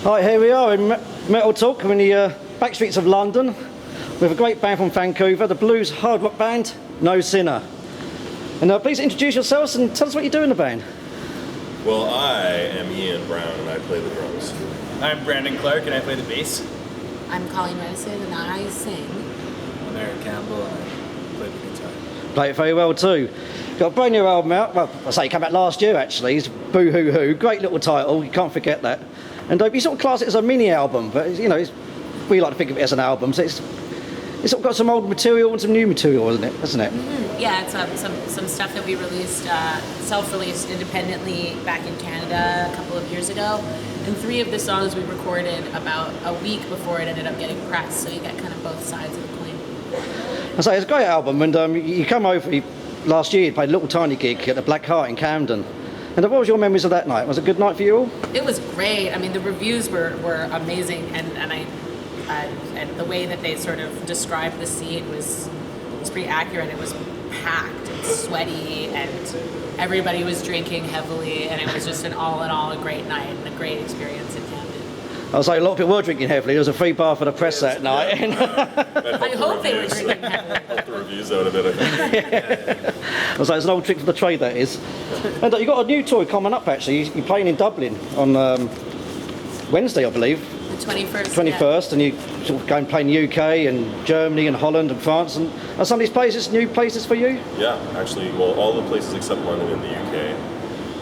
Right, here we are in MetalTalk. We're in the back streets of London with a great band from Vancouver, the blues hard rock band No Sinner. And please introduce yourselves and tell us what you do in the band. Well, I am Ian Brown and I play the drums. I'm Brandon Clark and I play the bass. I'm Colleen Rennison and I sing. I'm Eric Campbell and I play the guitar. Play it very well too. Got a brand new album out. Well, I say it came out last year actually. It's Boo Hoo Hoo. Great little title. You can't forget that. And you sort of class it as a mini album, but you know, we like to think of it as an album. So it's sort of got some old material and some new material, isn't it? Mm-hmm. Yeah, it's some stuff that we released, self-released independently back in Canada a couple of years ago. And 3 of the songs we recorded about a week before it ended up getting pressed, so you get kind of both sides of the coin. I say it's a great album, and you come over last year, you played a little tiny gig at the Blackheart in Camden. And what was your memories of that night? Was it a good night for you all? It was great. I mean, the reviews were amazing, and the way that they sort of described the scene was pretty accurate. It was packed and sweaty, and everybody was drinking heavily, and it was just an all in all a great night and a great experience in Camden. I was like, a lot of people were drinking heavily. There was a free bar for the press that night. I hope they were drinking heavily. Help the reviews out a bit, I think. I was like, it's an old trick for the trade, that is. And you got a new tour coming up, actually. You're playing in Dublin on Wednesday, I believe. The 21st. 21st, and you sort of go and play in the UK and Germany and Holland and France. And are some of these places new places for you? Yeah, actually, well, all the places except London in the UK.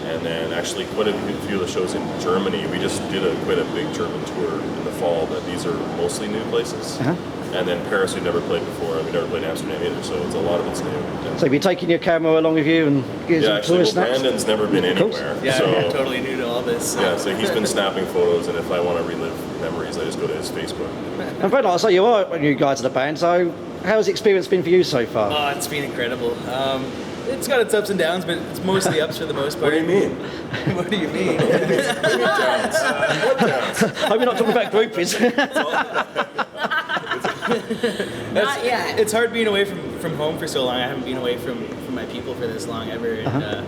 And then actually quite a few of the shows in Germany. We just did quite a big German tour in the fall, but these are mostly new places. Uh-huh. And then Paris we've never played before, and we've never played Amsterdam either, so it's a lot of it's new. And So you're taking your camera along with you and get some actually, tourist snaps? Brandon's never been anywhere. Yeah, so, I'm totally new to all this. Yeah, so he's been snapping photos, and if I want to relive memories, I just go to his Facebook. And Brad, I say you are a new guy to the band, so how's the experience been for you so far? Oh, it's been incredible. It's got its ups and downs, but it's mostly ups for the most part. What do you mean? What do you mean? What downs? I hope you're not talking about groupies. Not yet. It's hard being away from home for so long. I haven't been away from my people for this long ever. And,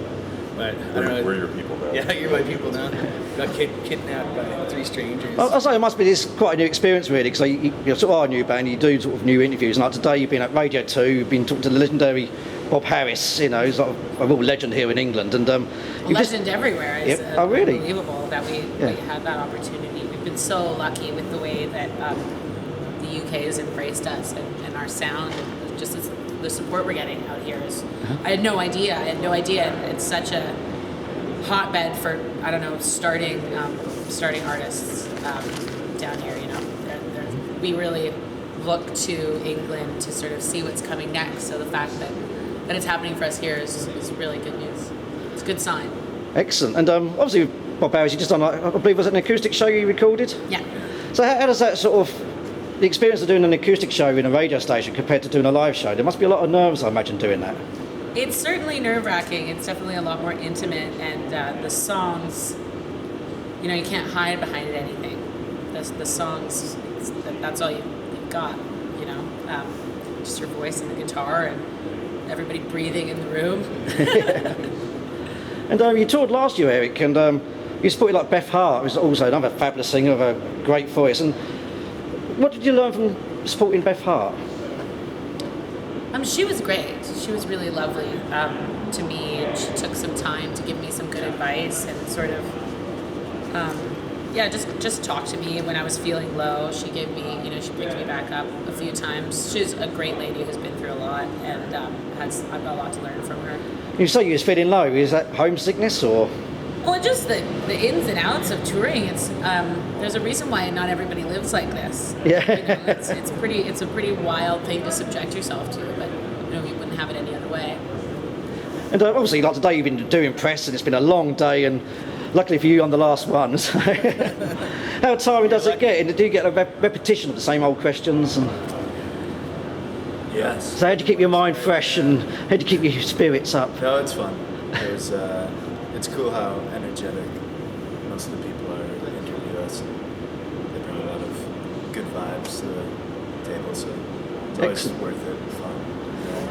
but I don't know. We're your people now. Yeah, you're my people now. Got kidnapped by 3 strangers. I'll say it must be quite a new experience really, because you're sort of a new band, you do sort of new interviews, and like today you've been at Radio 2, you've been talking to the legendary Bob Harris, you know, he's like a real legend here in England. And Legend everywhere. It's oh, really? unbelievable that we had that opportunity. We've been so lucky with the way that the UK has embraced us and our sound, and just the support we're getting out here is. I had no idea. It's such a hotbed for starting artists down here. You know, we really look to England to sort of see what's coming next. So the fact that it's happening for us here is really good news. It's a good sign. Excellent. And obviously with Bob Harris, you just done, I believe, was it an acoustic show you recorded? Yeah. So how does that sort of, the experience of doing an acoustic show in a radio station compared to doing a live show? There must be a lot of nerves, I imagine, doing that. It's certainly nerve-wracking. It's definitely a lot more intimate, and the songs, you know, you can't hide behind anything. The songs, that's all you've got, you know, just your voice and the guitar and everybody breathing in the room. And you toured last year, Eric, and you supported like Beth Hart, who's also another fabulous singer with a great voice. And what did you learn from supporting Beth Hart? She was great. She was really lovely to me, and she took some time to give me some good advice and sort of, just talk to me when I was feeling low. She gave me, you know, she picked me back up a few times. She's a great lady who's been through a lot, and I've got a lot to learn from her. You say you was feeling low. Is that homesickness or? Well, just the ins and outs of touring. It's there's a reason why not everybody lives like this. Yeah. You know, it's a pretty wild thing to subject yourself to, but you know, you wouldn't have it any other way. And obviously, like today, you've been doing press, and it's been a long day, and luckily for you, I'm the last one. So how tiring does it get? And do you get a repetition of the same old questions? And Yes. so how do you keep your mind fresh, and how do you keep your spirits up? No, it's fun. It's cool how energetic most of the people are that interview us. They bring a lot of good vibes to the table, so it's always Excellent. worth it and fun.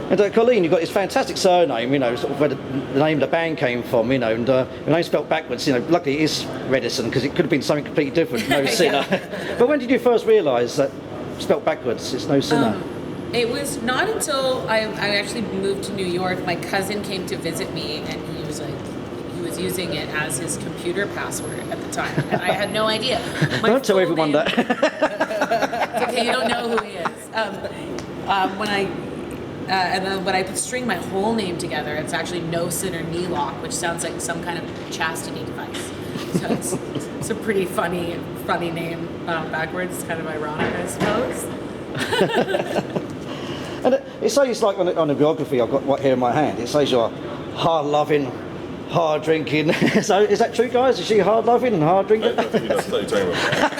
And Colleen, you've got this fantastic surname, you know, sort of where the name of the band came from, you know, and the name spelt backwards, you know, luckily it is Rennison because it could have been something completely different, No Sinner. But when did you first realise that spelt backwards, it's No Sinner? It was not until I actually moved to New York. My cousin came to visit me, and he was using it as his computer password at the time, and I had no idea. Don't tell everyone that. It's okay, you don't know who he is. And then when I string my whole name together, it's actually No Sinner Knee Lock, which sounds like some kind of chastity device. So it's a pretty funny name backwards. It's kind of ironic, I suppose. And it says, like on the biography I've got right here in my hand, it says you're hard-loving, hard-drinking. So is that true, guys? Is she hard-loving and hard-drinking? I thought you were talking about that.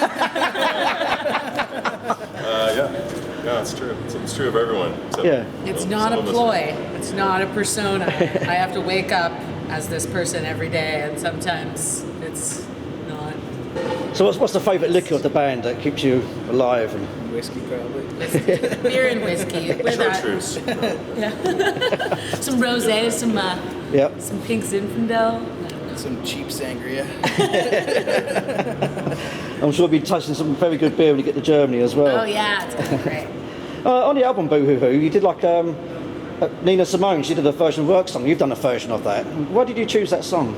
Yeah, it's true. It's true of everyone. Except, It's not a ploy. It's not a persona. I have to wake up as this person every day, and sometimes it's not. So what's the favourite liquor of the band that keeps you alive? And Whiskey, probably. Beer and whiskey. With Chartreuse. some rosé, some pink Zinfandel. Some cheap sangria. I'm sure you'll be tasting some very good beer when you get to Germany as well. Oh yeah, it's gonna be great. On the album Boo Hoo Hoo, you did like Nina Simone, she did a version of Work Song. You've done a version of that. Why did you choose that song?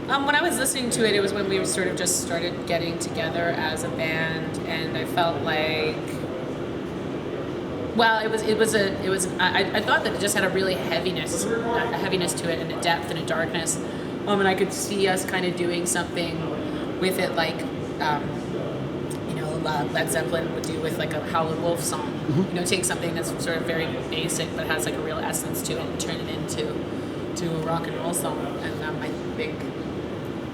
When I was listening to it, it was when we sort of just started getting together as a band, and I felt like, well, I thought that it just had a really heaviness to it, and a depth and a darkness, and I could see us kind of doing something with it, like, Led Zeppelin would do with like a Howlin' Wolf song. You know, take something that's sort of very basic but has like a real essence to it and turn it into a rock and roll song, and I think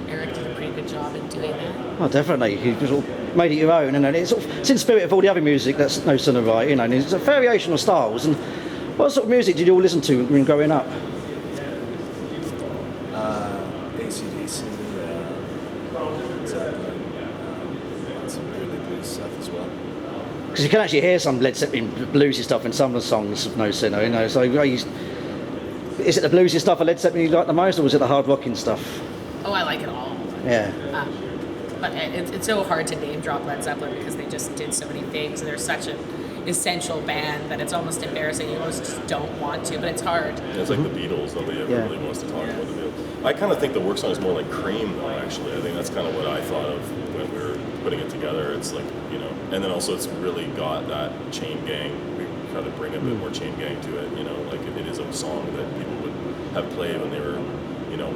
Eric did a pretty good job in doing that. Oh, definitely. You sort of made it your own, and it's in spirit of all the other music that's No Sinner, right? You know, and it's a variation of styles. And what sort of music did you all listen to when growing up? AC/DC, Zeppelin, some really blues stuff as well. Because you can actually hear some Led Zeppelin bluesy stuff in some of the songs of No Sinner, you know. So is it the bluesy stuff of Led Zeppelin you like the most, or was it the hard rocking stuff? Oh, I like it all. Yeah. But it's so hard to name drop Led Zeppelin because they just did so many things, and they're such an essential band that it's almost embarrassing. You almost just don't want to, but it's hard. Yeah, it's like the Beatles. Nobody ever really wants to talk about the Beatles. I kind of think the work song is more like Cream, though, actually. I think that's kind of what I thought of when we were putting it together. It's like, you know, and then also it's really got that chain gang. We try to bring a bit more chain gang to it, you know, like it is a song that people would have played when they were, you know,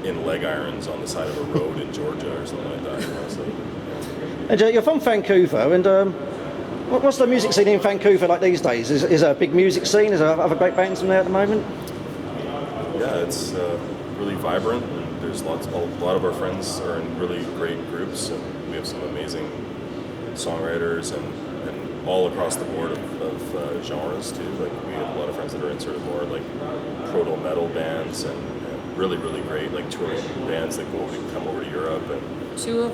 in leg irons on the side of a road in Georgia or something like that. You know, so, yeah. And you're from Vancouver, and what's the music scene in Vancouver like these days? Is there a big music scene? Is there other great bands from there at the moment? Yeah, it's really vibrant. And there's a lot of our friends are in really great groups, and we have some amazing songwriters and all across the board of genres too. Like we have a lot of friends that are in sort of more like proto metal bands and really, really great like touring bands that come over to Europe. And Two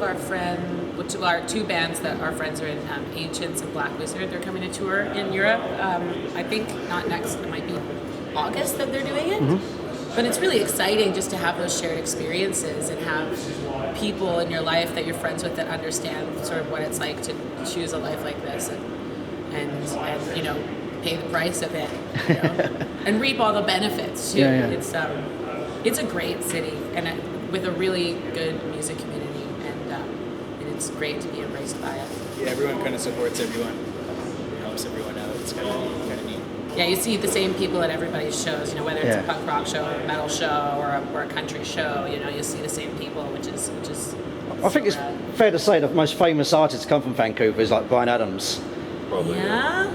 bands that our friends are in, Ancients and Black Wizard, they're coming to tour in Europe. I think not next, it might be August that they're doing it. But it's really exciting just to have those shared experiences and have people in your life that you're friends with that understand sort of what it's like to choose a life like this and you know, pay the price of it, you know, and reap all the benefits too. It's a great city and with a really good music community, and it's great to be embraced by it. Yeah, everyone kind of supports everyone, helps everyone out. It's kind of neat. Yeah, you see the same people at everybody's shows, you know, whether it's a punk rock show, or a metal show, or a country show, you know, you see the same people, which is I think it's fair to say the most famous artists come from Vancouver is like Bryan Adams. probably. Yeah.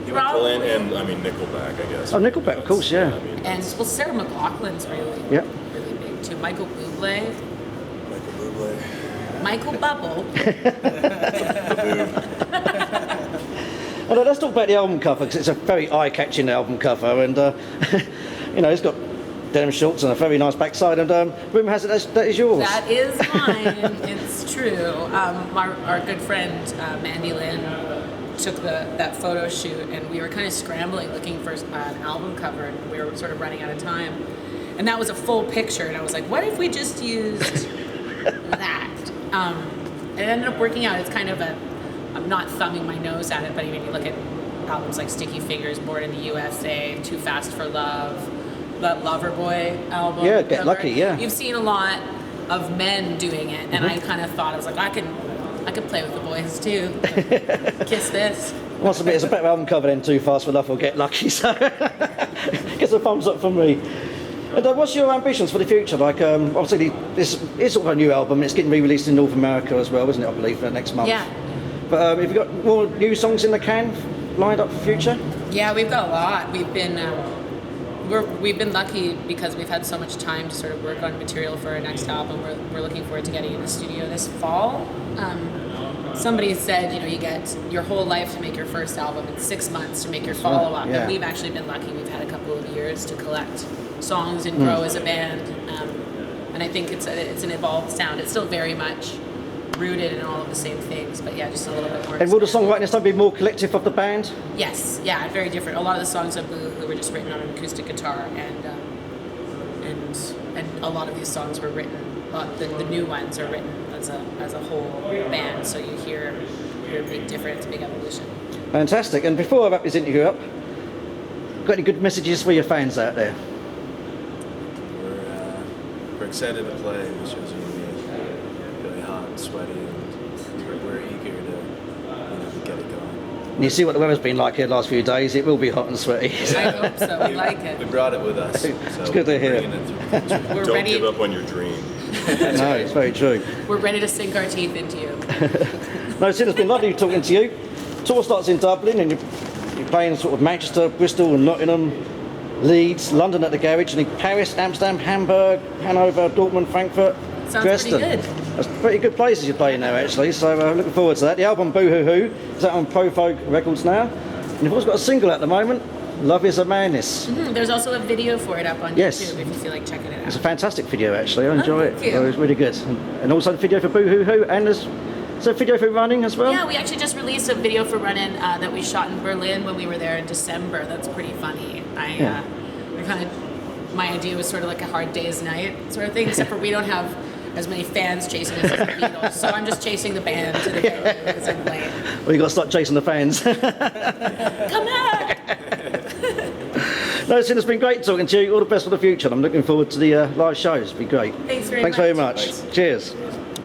Colleen and I mean Nickelback, I guess. Oh, Nickelback, of course, yeah. I mean, And well, Sarah McLachlan's really big too. Michael Bublé. Michael Bubble. Well, let's talk about the album cover, because it's a very eye-catching album cover, and you know, it's got denim shorts and a very nice backside, and rumour has it that is yours. That is mine. It's true. Our good friend Mandy Lynn took that photo shoot, and we were kind of scrambling looking for an album cover, and we were sort of running out of time. And that was a full picture, and I was like, what if we just used that? It ended up working out. It's kind of I'm not thumbing my nose at it, but even you look at albums like Sticky Fingers, Born in the USA, Too Fast for Love, that Loverboy album. Yeah, Get cover. Lucky, yeah. You've seen a lot of men doing it, and I kind of thought, I was like, I could play with the boys too. Kiss this. Must admit, it's a better album cover than Too Fast for Love or Get Lucky, so gets a thumbs up from me. And what's your ambitions for the future? Like, obviously, this is sort of a new album. It's getting re-released in North America as well, isn't it? I believe next month. Yeah. But have you got more new songs in the can lined up for future? Yeah, we've got a lot. We've been lucky because we've had so much time to sort of work on material for our next album. We're looking forward to getting in the studio this fall. Somebody said, you get your whole life to make your first album and 6 months to make your follow-up. Yeah. And we've actually been lucky. We've had a couple of years to collect songs and grow as a band. And I think it's an evolved sound. It's still very much rooted in all of the same things, but yeah, just a little bit more. And will the songwriting this time be more collective of the band? Yes, yeah, very different. A lot of the songs of Boo were just written on an acoustic guitar, and a lot of these songs were written. The new ones are written as a whole band, so you hear a big difference, big evolution. Fantastic. And before I wrap this interview up, got any good messages for your fans out there? We're excited to play. The shows are really hot and sweaty, and we're eager to get it going. And you see what the weather's been like here the last few days. It will be hot and sweaty. I hope so. We like We it. brought it with us. So It's good to hear. bringing it through. We're Don't ready. give up on your dream. No, it's very true. We're ready to sink our teeth into you. No, Sid, it's been lovely talking to you. Tour starts in Dublin, and you're playing sort of Manchester, Bristol, and Nottingham, Leeds, London at the Garage, and in Paris, Amsterdam, Hamburg, Hanover, Dortmund, Frankfurt, Sounds Dresden. pretty good. That's pretty good places you're playing now, actually. So looking forward to that. The album Boo Hoo Hoo is out on Pro Folk Records now, and you've also got a single at the moment, Love Is a Madness. There's also a video for it up on Yes. YouTube if you feel like checking it It's a out. fantastic video, actually. I enjoy it. thank you. So it's really good. And also the video for Boo Hoo Hoo, and there's a video for Running as well. Yeah, we actually just released a video for Runnin' that we shot in Berlin when we were there in December. That's pretty funny. My idea was sort of like a Hard Day's Night sort of thing, except for we don't have as many fans chasing us as the Beatles, so I'm just chasing the band to the venue as I'm playing. Well, you got to start chasing the fans. Come on! No, Sin, it's been great talking to you. All the best for the future. I'm looking forward to the live shows. It'll be great. Thanks very Thanks very much. much. Cheers.